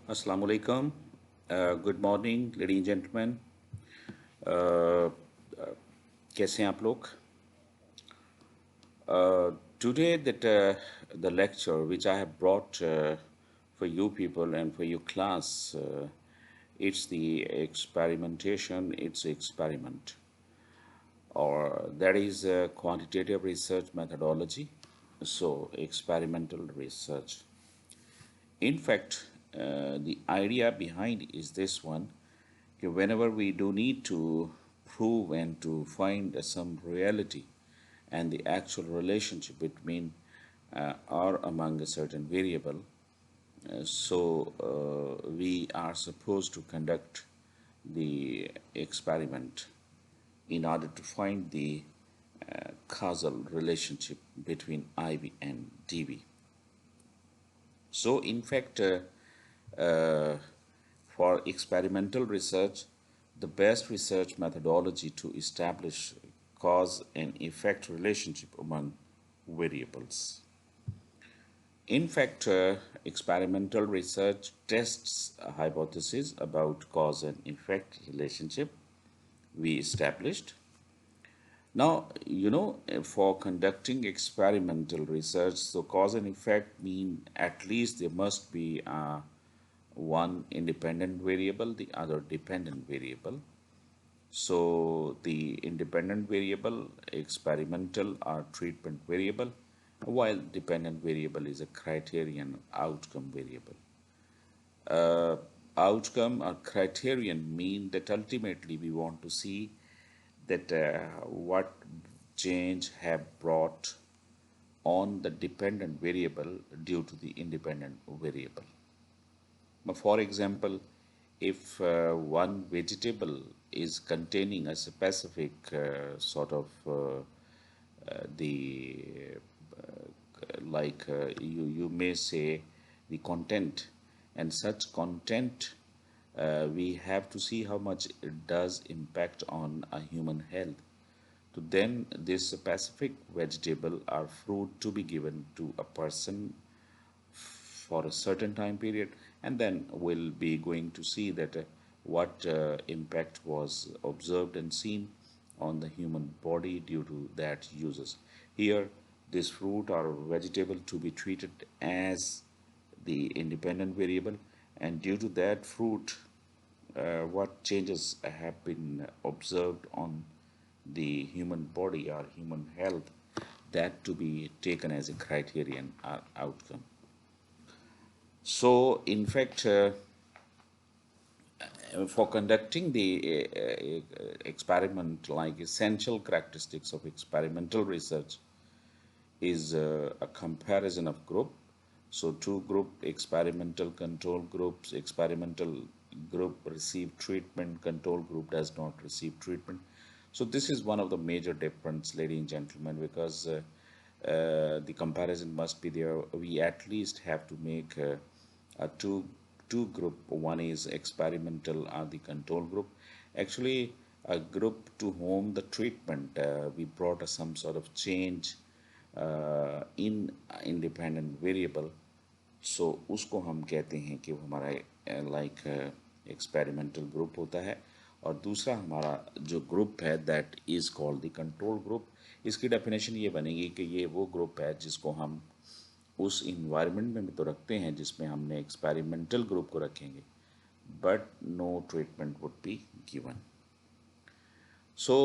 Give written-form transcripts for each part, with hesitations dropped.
Assalamu alaikum. Good morning, ladies and gentlemen. Uh, कैसे हैं आप लोग? Today the lecture which I have brought for you people and for your class, it's the experimentation. It's experiment, or that is quantitative research methodology. So experimental research. In fact, the idea behind is this one: okay, whenever we do need to prove and to find some reality and the actual relationship between or among a certain variable, we are supposed to conduct the experiment in order to find the causal relationship between IV and DV. So, in fact, uh, for experimental research, the best research methodology to establish cause and effect relationship among variables. In fact, experimental research tests a hypothesis about cause and effect relationship we established. Now, for conducting experimental research, so cause and effect mean at least there must be one independent variable, the other dependent variable. So the independent variable, experimental or treatment variable, while dependent variable is a criterion outcome variable. Uh, Outcome or criterion mean that ultimately we want to see that what change have brought on the dependent variable due to the independent variable. Now, for example, if one vegetable is containing a specific sort of the you may say the content, and such content we have to see how much it does impact on a human health. To then this specific vegetable or fruit to be given to a person for a certain time period, and then we'll be going to see that what impact was observed and seen on the human body due to that uses. Here, this fruit or vegetable to be treated as the independent variable, and due to that fruit, what changes have been observed on the human body or human health, that to be taken as a criterion or outcome. So, in fact, for conducting the experiment, like essential characteristics of experimental research is a comparison of group. So, two group experimental control groups, experimental group receive treatment, control group does not receive treatment. So, this is one of the major difference, ladies and gentlemen, because the comparison must be there. We at least have to make a two group. One is experimental or the control group. Actually, a group to whom the treatment we brought some sort of change in independent variable. सो उसको हम कहते हैं कि वो हमारा like experimental group होता है, और दूसरा हमारा जो ग्रुप है that is called the control group. इसकी डेफिनेशन ये बनेगी कि ये वो ग्रुप है जिसको हम उस इन्वायरमेंट में भी तो रखते हैं जिसमें हमने एक्सपेरिमेंटल ग्रुप को रखेंगे, but no treatment would be given. So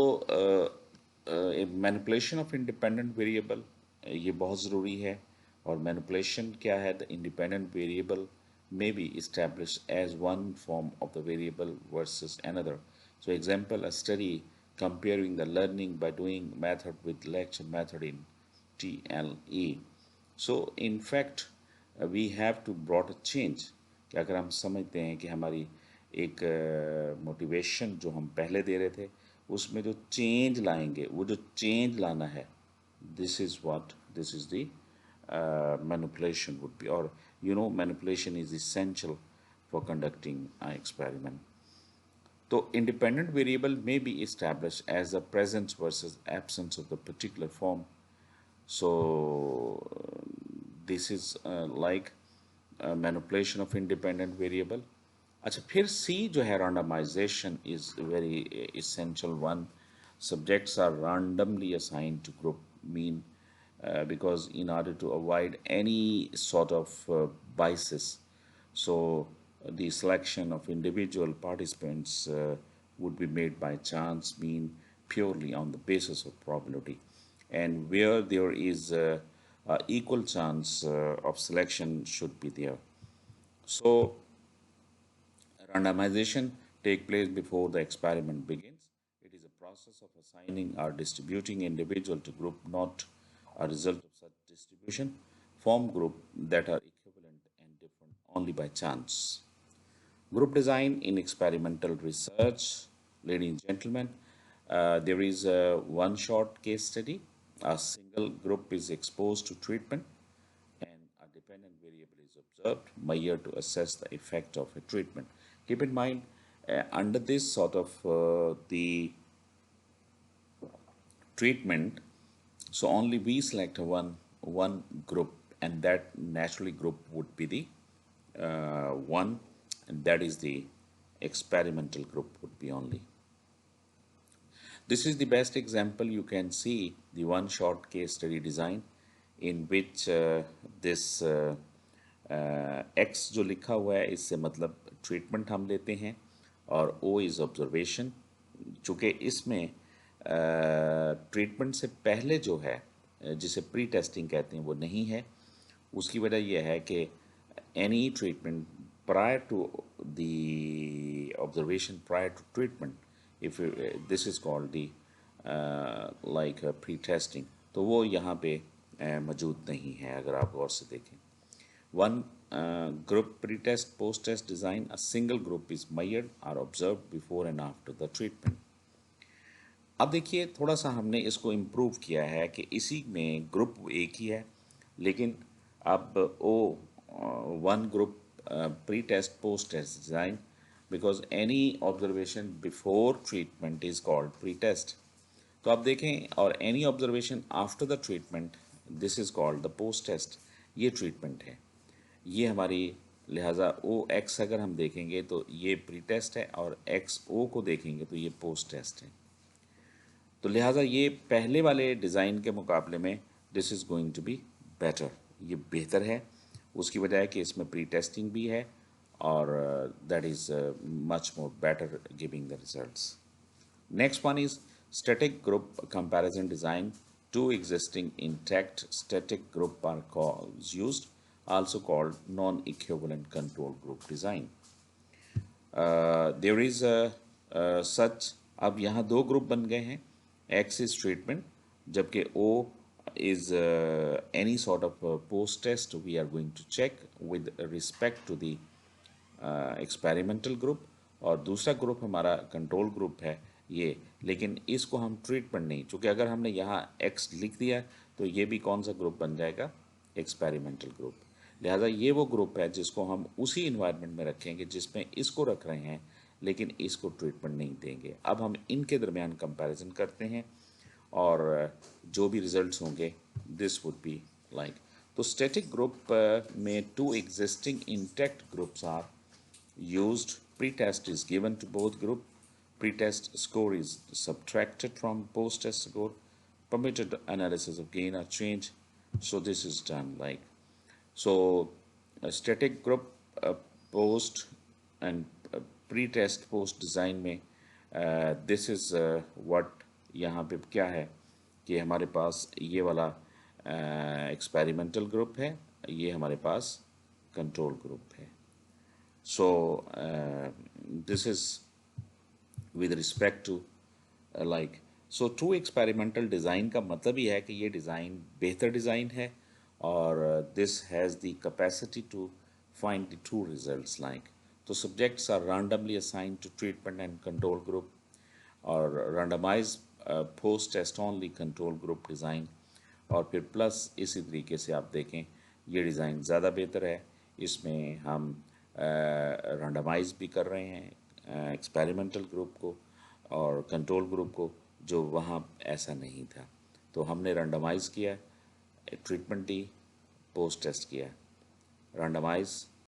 manipulation of independent variable ये बहुत ज़रूरी है. और मैनिपुलेशन क्या है? The independent variable may be established as one form of the variable versus another. So example, a study comparing the learning by doing method with lecture method in TLE. So in fact we have to brought a change कि अगर हम समझते हैं कि हमारी एक motivation जो हम पहले दे रहे थे उसमें जो चेंज लाएंगे, वो जो चेंज लाना है, this is the manipulation would be, or manipulation is essential for conducting an experiment. So independent variable may be established as the presence versus absence of the particular form. So this is like manipulation of independent variable. अच्छा, फिर सी जो है randomization is very essential one. Subjects are randomly assigned to group mean because in order to avoid any sort of biases, so the selection of individual participants would be made by chance mean purely on the basis of probability, and where there is equal chance of selection should be there. So randomization takes place before the experiment begins. It is a process of assigning or distributing individual to group, not a result of such distribution. Form group that are equivalent and different only by chance. Group design in experimental research, ladies and gentlemen, there is one short case study. A single group is exposed to treatment and a dependent variable is observed, measured to assess the effect of a treatment. Keep in mind, under this sort of the treatment, so only we select one group, and that naturally group would be the one, and that is the experimental group would be only. This is the best example. You can see the one short case study design in which this X जो लिखा हुआ है इससे मतलब treatment हम लेते हैं और O इज़ ऑब्जर्वेशन। चूँकि इसमें ट्रीटमेंट से पहले जो है जिसे प्री टेस्टिंग कहते हैं वो नहीं है। उसकी वजह यह है कि any treatment prior to the observation, prior to treatment, if this is called the like pre-testing, तो वो यहाँ पे मौजूद नहीं है। अगर आप गौर से देखें, one group pre-test post-test design, a single group is measured or observed before and after the treatment. अब देखिए थोड़ा सा हमने इसको इम्प्रूव किया है कि इसी में ग्रुप एक ही है, लेकिन अब ओ one group pre-test post-test design, because any observation before treatment is called pre-test. तो आप देखें, और any observation after the treatment, this is called the post-test. ये treatment है, ये हमारी, लिहाजा ओ एक्स अगर हम देखेंगे तो ये pre-test है और एक्स ओ को देखेंगे तो ये post-test है। तो लिहाजा ये पहले वाले डिज़ाइन के मुकाबले में this is going to be better, ये बेहतर है। उसकी वजह है कि इसमें प्री टेस्टिंग भी है और that is much more better giving the results. Next one is static group comparison design. Two existing intact static group are used, also called non-equivalent control group design. There is such, अब यहाँ दो group बन गए हैं, X is treatment, जबकि O is any sort of post test we are going to check with respect to the experimental group, और दूसरा group हमारा कंट्रोल ग्रुप है ये, लेकिन इसको हम ट्रीटमेंट नहीं, चूँकि अगर हमने यहाँ X लिख दिया तो ये भी कौन सा ग्रुप बन जाएगा, एक्सपेरिमेंटल ग्रुप। लिहाजा ये वो ग्रुप है जिसको हम उसी इन्वायरमेंट में रखेंगे जिसमें इसको रख रहे हैं, लेकिन इसको ट्रीटमेंट नहीं देंगे। अब हम इनके दरमियान कंपैरिजन करते हैं और जो भी रिजल्ट्स होंगे दिस वुड बी लाइक। तो स्टैटिक ग्रुप में two existing intact groups are used. Pre-test is given to both group. Pre-test score is subtracted from post-test score. Permitted analysis of gain or change. So this is done like so. A static group post and pre-test post design में this is what यहाँ पे क्या है कि हमारे पास ये वाला experimental group है, ये हमारे पास कंट्रोल ग्रुप है। So this is with respect to like so true experimental design का मतलब ही है कि ये डिज़ाइन बेहतर डिज़ाइन है और this has the capacity to find the true results like. तो subjects are randomly assigned to treatment and control group और randomized post test only control group design, और फिर प्लस इसी तरीके से आप देखें ये डिज़ाइन ज़्यादा बेहतर है। इसमें हम रैंडमाइज भी कर रहे हैं एक्सपेरिमेंटल ग्रुप को और कंट्रोल ग्रुप को, जो वहाँ ऐसा नहीं था। तो हमने रैंडमाइज किया, ट्रीटमेंट दी, पोस्ट टेस्ट किया, रैंडमाइज